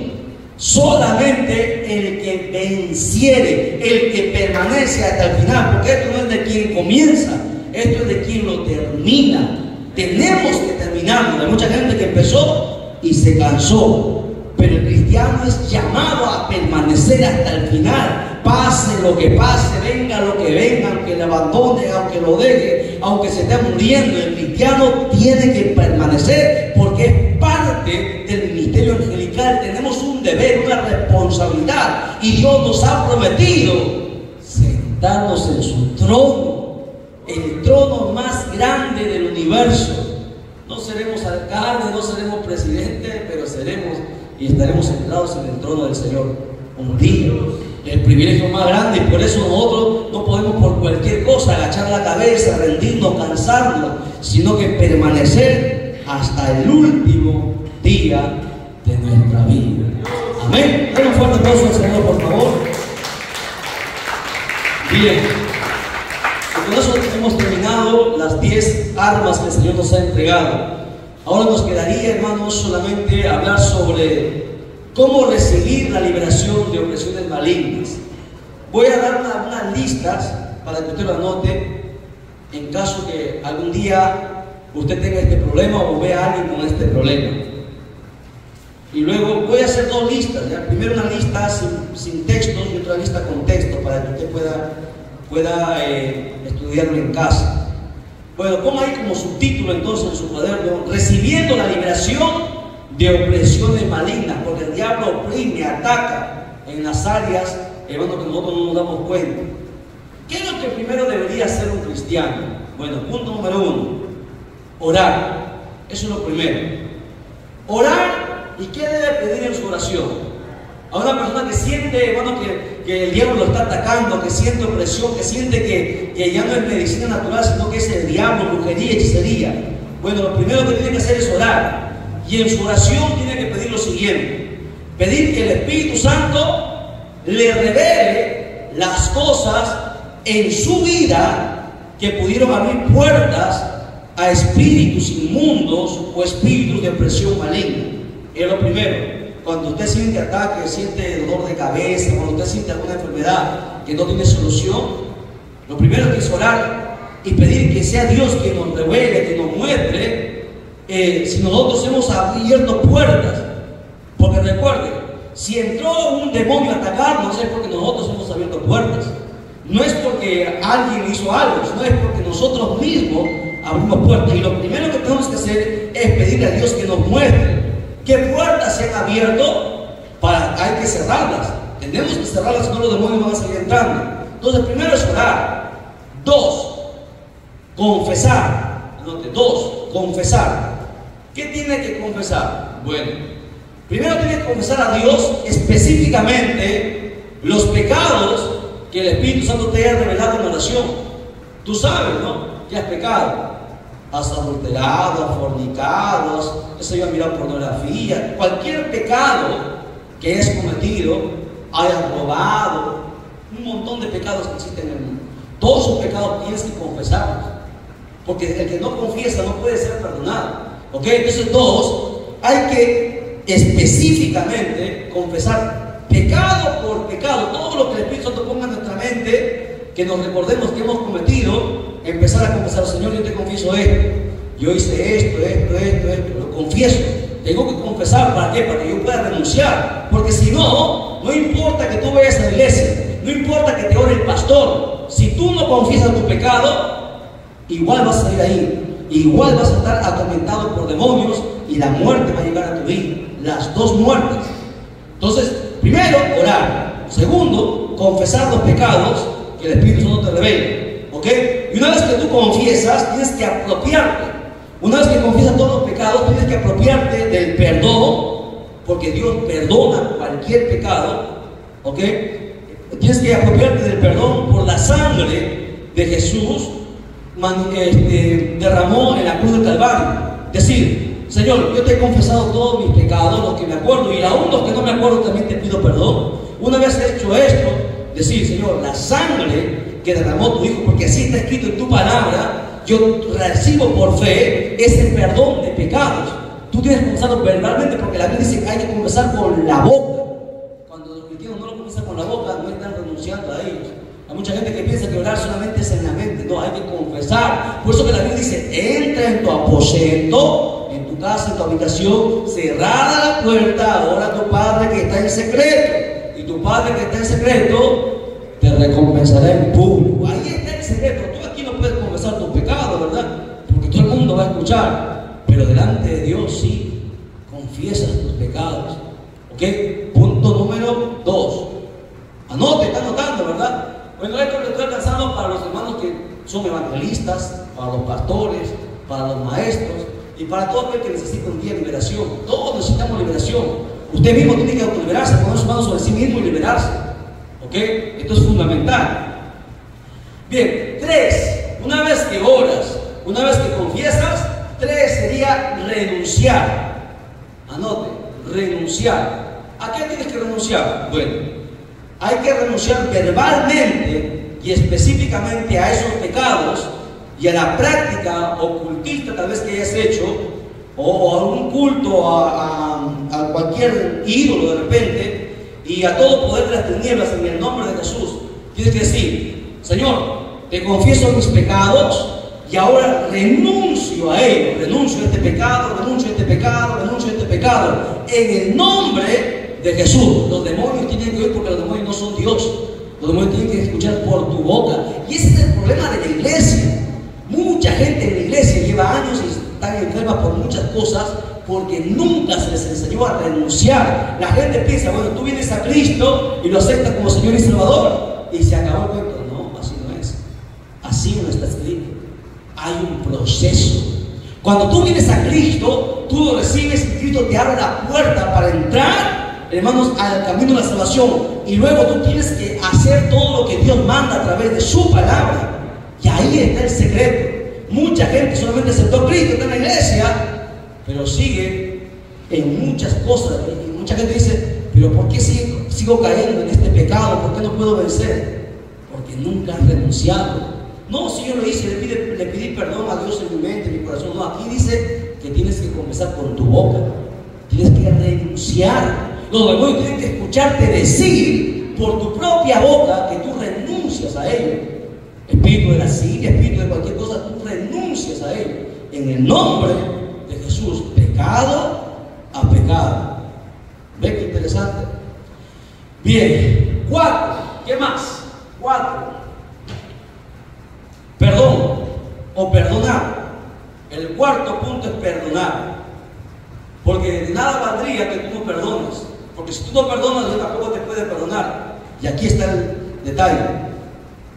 Solamente el que venciere, el que permanece hasta el final, porque esto no es de quien comienza, esto es de quien lo termina. Tenemos que terminarlo. Hay mucha gente que empezó y se cansó, pero el cristiano es llamado a permanecer hasta el final, pase lo que pase, venga lo que venga, aunque le abandone, aunque lo deje, aunque se esté muriendo. El cristiano tiene que permanecer porque es parte del ministerio angelical. Tenemos un deber, una responsabilidad, y Dios nos ha prometido sentarnos en su trono, el trono más grande del universo. No seremos alcaldes, no seremos presidentes, pero seremos y estaremos sentados en el trono del Señor un día. El privilegio más grande, y por eso nosotros no podemos por cualquier cosa agachar la cabeza, rendirnos, cansarnos, sino que permanecer hasta el último día de nuestra vida. Amén. Den un fuerte aplauso al Señor, por favor. Bien. Con eso hemos terminado las 10 armas que el Señor nos ha entregado. Ahora nos quedaría, hermanos, solamente hablar sobre cómo recibir la liberación de opresiones malignas. Voy a dar unas listas para que usted lo anote en caso que algún día usted tenga este problema o vea a alguien con este problema. Y luego voy a hacer 2 listas, ¿ya? Primero una lista sin textos y otra lista con texto para que usted pueda estudiarlo en casa. Bueno, ponga ahí como subtítulo entonces en su cuaderno: recibiendo la liberación de opresiones malignas, porque el diablo oprime, ataca en las áreas, hermano, que nosotros no nos damos cuenta. ¿Qué es lo que primero debería hacer un cristiano? Bueno, punto número 1, orar. Eso es lo primero. Orar, ¿y qué debe pedir en su oración? A una persona que siente, bueno, que el diablo lo está atacando, que siente opresión, que siente que ya no es medicina natural, sino que es el diablo, brujería, hechicería. Bueno, lo primero que tiene que hacer es orar. Y en su oración tiene que pedir lo siguiente: pedir que el Espíritu Santo le revele las cosas en su vida que pudieron abrir puertas a espíritus inmundos o espíritus de opresión maligna. Es lo primero. Cuando usted siente ataque, siente dolor de cabeza, cuando usted siente alguna enfermedad que no tiene solución, lo primero que es orar y pedir que sea Dios quien nos revele, que nos muestre si nosotros hemos abierto puertas. Porque recuerden, si entró un demonio a atacarnos es porque nosotros hemos abierto puertas. No es porque alguien hizo algo, sino es porque nosotros mismos abrimos puertas. Y lo primero que tenemos que hacer es pedirle a Dios que nos muestre qué puertas se han abierto. Hay que cerrarlas. Tenemos que cerrarlas, si no los demonios van a seguir entrando. Entonces, primero es orar. 2, confesar. Anote, 2, confesar. ¿Qué tiene que confesar? Bueno, primero tiene que confesar a Dios específicamente los pecados que el Espíritu Santo te haya revelado en oración. Tú sabes, ¿no?, que has pecado. Has adulterado, has fornicado, has mirado pornografía, cualquier pecado que hayas cometido, hayas robado, un montón de pecados que existen en el mundo. Todos esos pecados tienes que confesarlos, porque el que no confiesa no puede ser perdonado. ¿Ok? Entonces, 2, hay que específicamente confesar pecado por pecado, todo lo que el Espíritu Santo ponga en nuestra mente, que nos recordemos que hemos cometido. Empezar a confesar: Señor, yo te confieso esto, yo hice esto, lo confieso. Tengo que confesar, ¿para qué? Para que yo pueda renunciar, porque si no, no importa que tú vayas a la iglesia, no importa que te ore el pastor, si tú no confiesas tu pecado, igual vas a salir ahí, igual vas a estar atormentado por demonios y la muerte va a llegar a tu vida, las dos muertes. Entonces, primero, orar. Segundo, confesar los pecados que el Espíritu Santo te revela. ¿Ok? Y una vez que tú confiesas, tienes que apropiarte. Una vez que confiesas todos los pecados, tienes que apropiarte del perdón, porque Dios perdona cualquier pecado. ¿Ok? Tienes que apropiarte del perdón por la sangre de Jesús derramó en la cruz del Calvario. Decir: Señor, yo te he confesado todos mis pecados, los que me acuerdo, y aún los que no me acuerdo también te pido perdón. Una vez hecho esto, decir: Señor, la sangre que derramó tu Hijo, porque así está escrito en tu palabra, yo recibo por fe ese perdón de pecados. Tú tienes que confesarlo verbalmente, porque la Biblia dice que hay que confesar con la boca. Cuando los cristianos no lo confiesan con la boca, no están renunciando a ellos. Hay mucha gente que piensa que orar solamente es en la mente. No, hay que confesar. Por eso que la Biblia dice: entra en tu aposento, en tu casa, en tu habitación, cerrada la puerta, ora a tu Padre que está en secreto, y tu Padre que está en secreto te recompensará en público. Ahí está el secreto. Tú aquí no puedes confesar tus pecados, ¿verdad? Porque todo el mundo va a escuchar. Pero delante de Dios sí confiesas tus pecados. ¿Ok? Punto número 2. Anote, está anotando, ¿verdad? Bueno, esto lo estoy alcanzando para los hermanos que son evangelistas, para los pastores, para los maestros y para todo aquel que necesita un día de liberación. Todos necesitamos liberación. Usted mismo tiene que autoliberarse, poner sus manos sobre sí mismo y liberarse. ¿Ok? Esto es fundamental. Bien, 3. Una vez que oras, una vez que confiesas, 3 sería renunciar. Anote, renunciar. ¿A qué tienes que renunciar? Bueno, hay que renunciar verbalmente y específicamente a esos pecados y a la práctica ocultista tal vez que hayas hecho, o a un culto a cualquier ídolo de repente, y a todo poder de las tinieblas en el nombre de Jesús. Tienes que decir: Señor, te confieso mis pecados y ahora renuncio a ellos, renuncio a este pecado, renuncio a este pecado, renuncio a este pecado, en el nombre de Jesús. Los demonios tienen que oír, porque los demonios no son Dios. Los demonios tienen que escuchar por tu boca. Y ese es el problema de la iglesia. Mucha gente en la iglesia lleva años y están enfermas por muchas cosas, porque nunca se les enseñó a renunciar. La gente piensa: bueno, tú vienes a Cristo y lo aceptas como Señor y Salvador y se acabó el cuento. No, así no es. Así no está escrito. Hay un proceso. Cuando tú vienes a Cristo, tú lo recibes y Cristo te abre la puerta para entrar, hermanos, al camino de la salvación. Y luego tú tienes que hacer todo lo que Dios manda a través de su palabra. Y ahí está el secreto. Mucha gente solamente aceptó a Cristo, está en la iglesia, pero sigue en muchas cosas. Y mucha gente dice, pero ¿por qué sigo cayendo en este pecado? ¿Por qué no puedo vencer? Porque nunca has renunciado. No, si yo lo hice, le pedí perdón a Dios en mi mente, en mi corazón. No, aquí dice que tienes que confesar con tu boca. Tienes que renunciar. Los demonios tienen que escucharte decir por tu propia boca que tú renuncias a ello. Espíritu de la silla, espíritu de cualquier cosa, tú renuncias a ello. En el nombre de Jesús, pecado a pecado. ¿Ven qué interesante? Bien, 4. ¿Qué más? 4. Perdón o perdonar. El cuarto punto es perdonar. Porque de nada valdría que tú no perdones. Porque si tú no perdonas, Dios tampoco te puede perdonar. Y aquí está el detalle.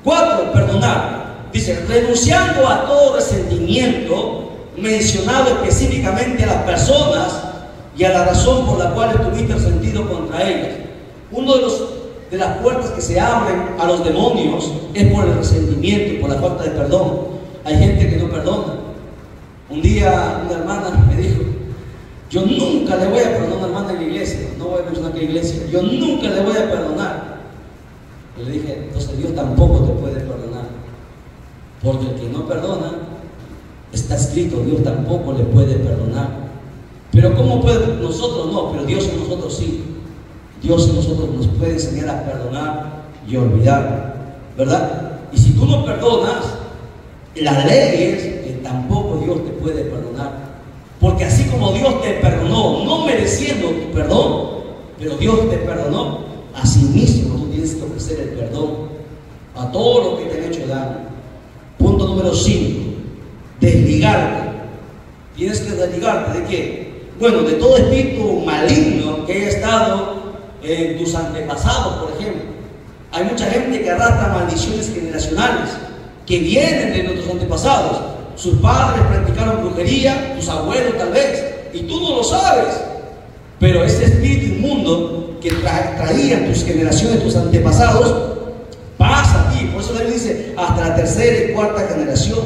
4. Perdonar. Dice, renunciando a todo resentimiento mencionado específicamente a las personas y a la razón por la cual estuviste resentido contra ellas. Uno de las puertas que se abren a los demonios es por el resentimiento, por la falta de perdón. Hay gente que no perdona. Un día una hermana me dijo, yo nunca le voy a perdonar a una hermana en la iglesia, no voy a mencionar qué iglesia, yo nunca le voy a perdonar. Y le dije, entonces Dios tampoco te puede perdonar, porque el que no perdona, está escrito, Dios tampoco le puede perdonar. Pero ¿cómo puede? Nosotros no, pero Dios en nosotros sí. Dios en nosotros nos puede enseñar a perdonar y olvidar, ¿verdad? Y si tú no perdonas, la ley es que tampoco Dios te puede perdonar. Porque así como Dios te perdonó, no mereciendo tu perdón, pero Dios te perdonó, así mismo tú tienes que ofrecer el perdón a todos los que te han hecho daño. Punto número 5, desligarte. Tienes que desligarte ¿de qué? Bueno, de todo espíritu maligno que haya estado en tus antepasados, por ejemplo. Hay mucha gente que arrastra maldiciones generacionales que vienen de nuestros antepasados. Sus padres practicaron brujería, tus abuelos tal vez, y tú no lo sabes. Pero ese espíritu inmundo que traían tus generaciones, tus antepasados, pasa a ti. Por eso la Biblia dice hasta la tercera y cuarta generación.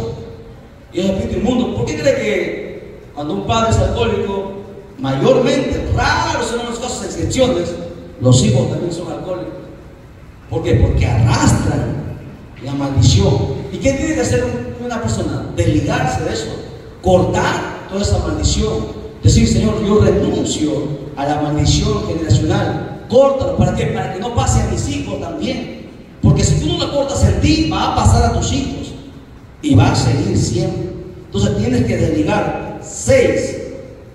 Y es espíritu inmundo. ¿Por qué cree que cuando un padre es alcohólico, mayormente, raros son los casos, excepciones, los hijos también son alcohólicos? ¿Por qué? Porque arrastran la maldición. ¿Y qué tiene que hacer una persona? Desligarse de eso, cortar toda esa maldición. Decir, Señor, yo renuncio a la maldición generacional. Córtalo. ¿Para qué? Para que no pase a mis hijos también. Porque si tú no la cortas en ti, va a pasar a tus hijos y va a seguir siempre. Entonces tienes que desligar. 6,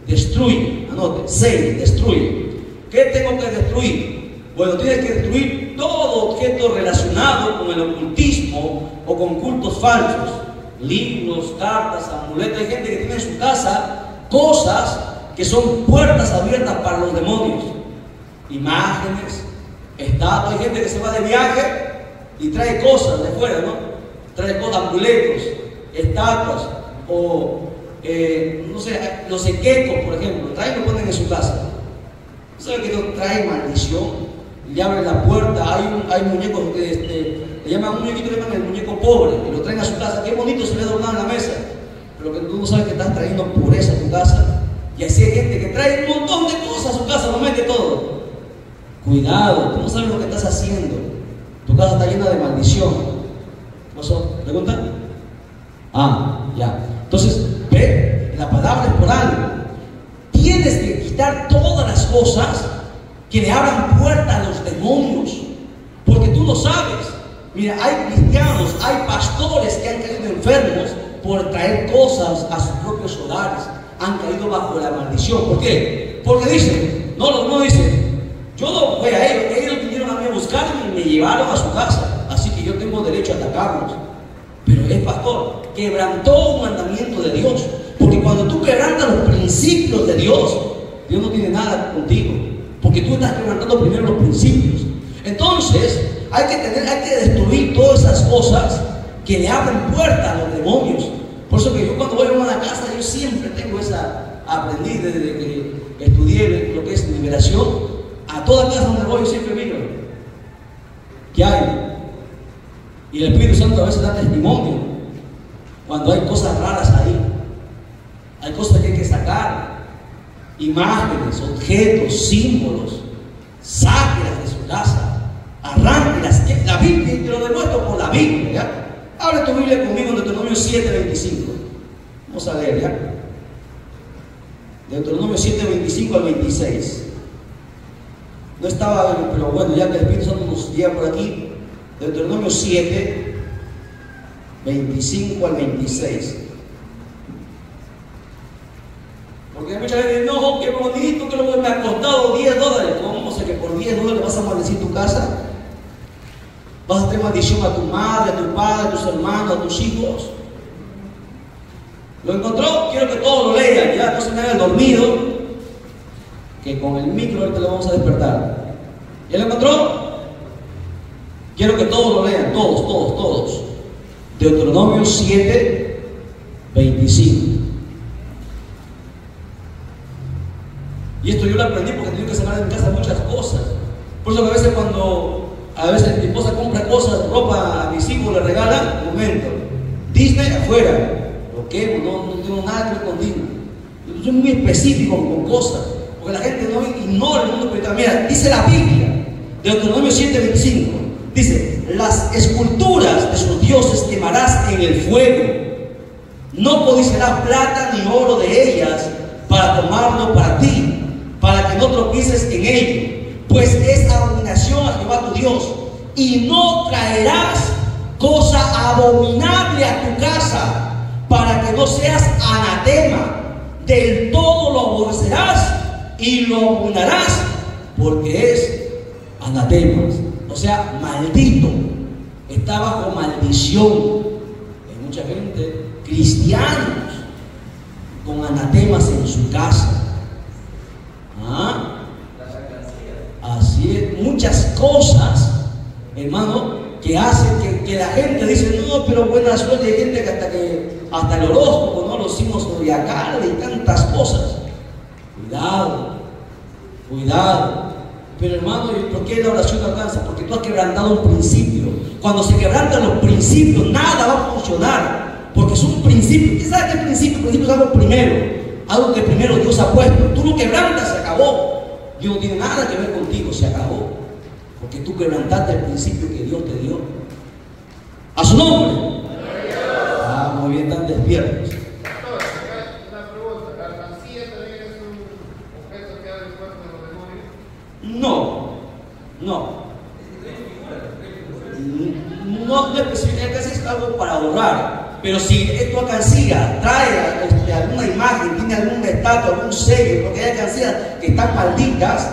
destruir. Anote, 6, destruir. ¿Qué tengo que destruir? Bueno, tienes que destruir todo objeto relacionado con el ocultismo o con cultos falsos. Libros, cartas, amuletos. Hay gente que tiene en su casa cosas que son puertas abiertas para los demonios. Imágenes, estatuas. Hay gente que se va de viaje y trae cosas de fuera, ¿no? Trae cosas, amuletos, estatuas o no sé, los equecos, por ejemplo. Traen y lo ponen en su casa. ¿Sabe que no trae maldición? Le abren la puerta. Hay muñecos que le llaman un muñequito, le llaman el muñeco pobre, y lo traen a su casa. Qué bonito se ve adornado en la mesa, pero que tú no sabes que estás trayendo pureza a tu casa. Y así hay gente que trae un montón de cosas a su casa, lo mete todo. Cuidado, tú no sabes lo que estás haciendo. Tu casa está llena de maldición. ¿Qué pasó? ¿Pregunta? Ya. Entonces, ve, la palabra es por algo. Tienes que quitar todas las cosas que le abran puerta a los demonios, porque tú lo sabes. Mira, hay cristianos, hay pastores que han caído enfermos por traer cosas a sus propios hogares. Han caído bajo la maldición. ¿Por qué? Porque dicen, no dicen, yo no voy a ellos vinieron a mí a buscarme y me llevaron a su casa, así que yo tengo derecho a atacarlos. Pero el pastor quebrantó un mandamiento de Dios, porque cuando tú quebrantas los principios de Dios, Dios no tiene nada contigo, porque tú estás quebrantando primero los principios. Entonces hay que destruir todas esas cosas que le abren puerta a los demonios. Por eso que yo cuando voy a una casa, yo siempre tengo esa, aprendí desde que estudié lo que es liberación, a toda casa donde voy yo siempre miro qué hay. Y el Espíritu Santo a veces da testimonio cuando hay cosas raras ahí. Hay cosas que hay que sacar, imágenes, objetos, símbolos. Sáquelas de su casa, arránquelas. La Biblia, y te lo demuestro por la Biblia, ¿ya? Abre tu Biblia conmigo en Deuteronomio 7:25. Vamos a leer, ¿ya? Deuteronomio 7:25 al 26. No estaba, pero bueno, ya que el Espíritu Santo nos lleva por aquí. Deuteronomio 7:25 al 26. Porque hay mucha gente que dice, no, qué bonito, que lo que me ha costado $10. ¿Cómo? O sea que por $10 vas a maldecir tu casa. Vas a tener maldición a tu madre, a tu padre, a tus hermanos, a tus hijos. ¿Lo encontró? Quiero que todos lo lean, ya no se me haga el dormido, que con el micro ahorita lo vamos a despertar. ¿Ya lo encontró? Quiero que todos lo lean, todos. Deuteronomio 7:25. Y esto yo lo aprendí porque tengo que sacar de mi casa muchas cosas. Por eso que a veces mi esposa compra cosas, ropa a mis hijos, le regalan, un momento, Disney afuera, lo quemo, no tengo nada que ver con Disney. Yo soy muy específico con cosas, porque la gente no ignora el mundo espiritual. Mira, dice la Biblia, Deuteronomio 7:25, dice, las esculturas de sus dioses quemarás en el fuego, no codiciarás plata ni oro de ellas para tomarlo para ti, para que no tropieces en ello, pues es abominación a Jehová tu Dios, y no traerás cosa abominable a tu casa, para que no seas anatema, del todo lo aborrecerás y lo abominarás, porque es anatema, o sea, maldito, está bajo maldición. Hay mucha gente, cristianos, con anatemas en su casa. ¿Ah? Así es, muchas cosas, hermano, que hacen que la gente dice, no, pero buena suerte. Hay gente que hasta el horóscopo, ¿no? Los signos zodiacales y tantas cosas. Cuidado. Pero hermano, ¿por qué la oración no alcanza? Porque tú has quebrantado un principio. Cuando se quebrantan los principios, nada va a funcionar, porque es un principio. ¿Qué sabe qué principio? El principio es algo primero. Algo que primero Dios ha puesto. Tú lo quebrantas, se acabó. Dios no tiene nada que ver contigo, se acabó. Porque tú quebrantaste el principio que Dios te dio. A su nombre. Ah, muy bien, están despiertos. Una pregunta, ¿la alcancía también es un objeto que abre el cuerpo de los demonios? No especifica que es algo para adorar. Pero si tu alcancía trae alguna imagen, tiene algún estatua, algún sello, porque hay alcancías que están malditas.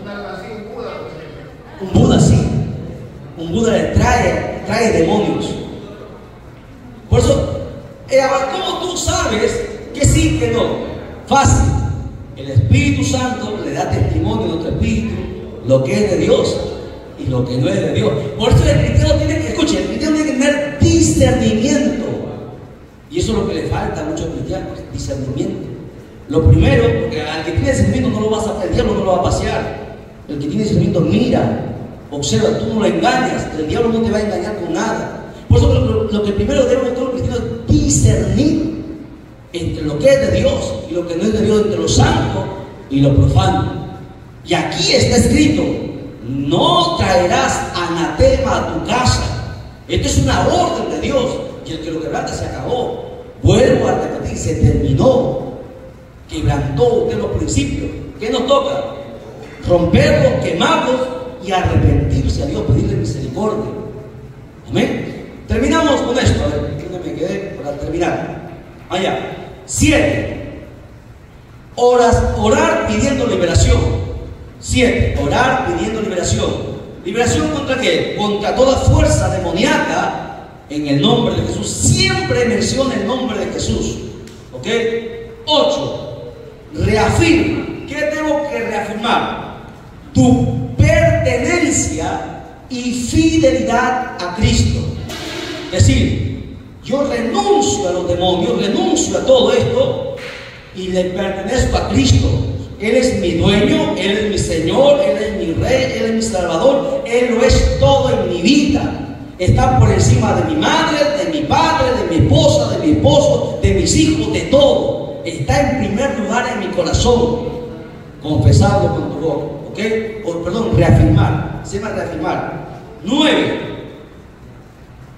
Una alcancía, un Buda, por ejemplo. Un Buda, sí. Un Buda le trae demonios. Por eso, ¿cómo tú sabes que sí, que no? Fácil. El Espíritu Santo le da testimonio a nuestro espíritu lo que es de Dios y lo que no es de Dios. Por eso el cristiano tiene que, escuchen, el cristiano tiene que tener discernimiento. Y eso es lo que le falta a muchos cristianos, discernimiento. Lo primero, porque al que tiene discernimiento no lo vas a, el diablo no lo va a pasear. El que tiene discernimiento mira, observa, tú no lo engañas, el diablo no te va a engañar con nada. Por eso lo que primero debemos todos los cristianos es discernir entre lo que es de Dios y lo que no es de Dios, entre lo santo y lo profano. Y aquí está escrito, no traerás anatema a tu casa. Esto es una orden de Dios, y el que lo quebranta se acabó. Vuelvo a repetir, se terminó. Quebrantó usted los principios. ¿Qué nos toca? Romperlos, quemarlos y arrepentirse a Dios, pedirle misericordia. Amén. Terminamos con esto. A ver, ¿dónde me quedé para terminar? Allá. 7. Orar pidiendo liberación. 7. Orar pidiendo liberación. ¿Liberación contra qué? Contra toda fuerza demoníaca en el nombre de Jesús. Siempre menciona el nombre de Jesús. ¿Ok? 8. Reafirma. ¿Qué tengo que reafirmar? Tu pertenencia y fidelidad a Cristo. Es decir, yo renuncio a los demonios, renuncio a todo esto y le pertenezco a Cristo. Él es mi dueño, Él es mi Señor, Él es mi Rey, Él es mi Salvador, Él lo es todo en mi vida. Está por encima de mi madre, de mi padre, de mi esposa, de mi esposo, de mis hijos, de todo. Está en primer lugar en mi corazón. Confesarlo con tu boca, ¿ok? Reafirmar. Se llama reafirmar. 9.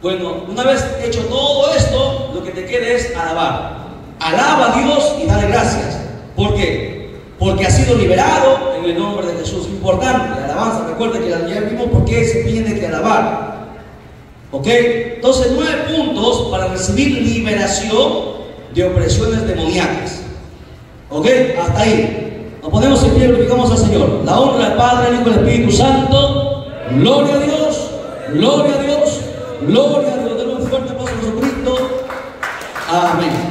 Bueno, una vez hecho todo esto, lo que te queda es alabar. Alaba a Dios y dale gracias. ¿Por qué? Porque ha sido liberado en el nombre de Jesús. Importante, la alabanza. Recuerda que ya vimos por qué se tiene que alabar. ¿Ok? Entonces, 9 puntos para recibir liberación de opresiones demoníacas. ¿Ok? Hasta ahí. Nos ponemos en pie y glorificamos al Señor. La honra al Padre, al Hijo y al Espíritu Santo. Gloria a Dios. Gloria a Dios. Gloria a Dios. Denle un fuerte aplauso a Jesucristo. Amén.